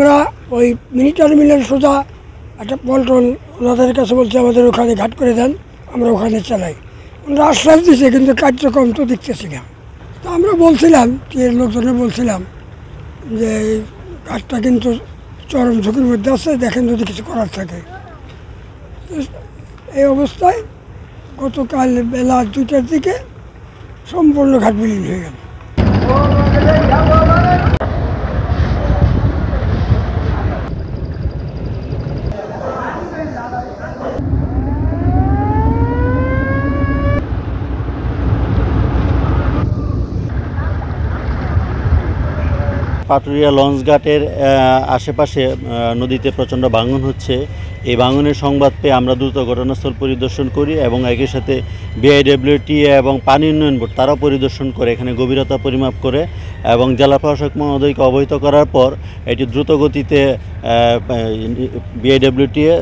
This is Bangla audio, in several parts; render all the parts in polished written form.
আমরা ওই মিনি টার্মিনাল সোজা একটা পল্টন ওনাদের কাছে বলছি আমাদের ওখানে ঘাট করে দেন, আমরা ওখানে চালাই। ওনারা আশ্বাস দিচ্ছে কিন্তু কার্যক্রম তো দেখতেছি না। তো আমরা বলছিলাম লোকজনে বলছিলাম যে এই ঘাটটা কিন্তু চরম ঝুঁকির মধ্যে আছে, দেখেন যদি কিছু করার থাকে। এই অবস্থায় গতকাল বেলা 2টার দিকে সম্পূর্ণ ঘাট বিলীন হয়ে গেল। পাটুরিয়া লঞ্চঘাটের আশেপাশে নদীতে প্রচণ্ড ভাঙন হচ্ছে। এই ভাঙনের সংবাদ পেয়ে আমরা দ্রুত ঘটনাস্থল পরিদর্শন করি এবং একই সাথে বিআইডব্লিউটিএ এবং পানি উন্নয়ন বোর্ড তারাও পরিদর্শন করে এখানে গভীরতা পরিমাপ করে এবং জেলা প্রশাসক মহোদয়কে অবহিত করার পর এটি দ্রুত গতিতে বিআইডব্লিউটিএ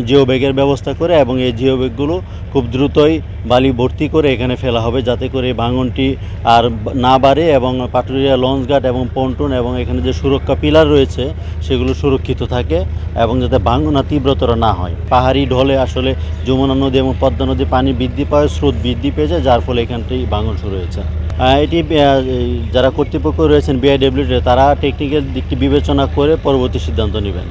জিও ব্যাগের ব্যবস্থা করে এবং এই জিও ব্যাগগুলো খুব দ্রুতই বালি ভর্তি করে এখানে ফেলা হবে, যাতে করে ভাঙনটি আর না বাড়ে এবং পাটুরিয়া লঞ্চঘাট এবং পন্টন এবং এখানে যে সুরক্ষা পিলার রয়েছে সেগুলো সুরক্ষিত থাকে এবং যাতে ভাঙন তীব্রতর না হয়। পাহাড়ি ঢলে আসলে যমুনা নদী এবং পদ্মা নদী পানি বৃদ্ধি পায়, স্রোত বৃদ্ধি পেয়েছে, যার ফলে এখানটি ভাঙন শুরু হয়েছে। এটি যারা কর্তৃপক্ষ রয়েছেন বিআইডব্লিউটি তারা টেকনিক্যাল দিকটি বিবেচনা করে পরবর্তী সিদ্ধান্ত নেবেন।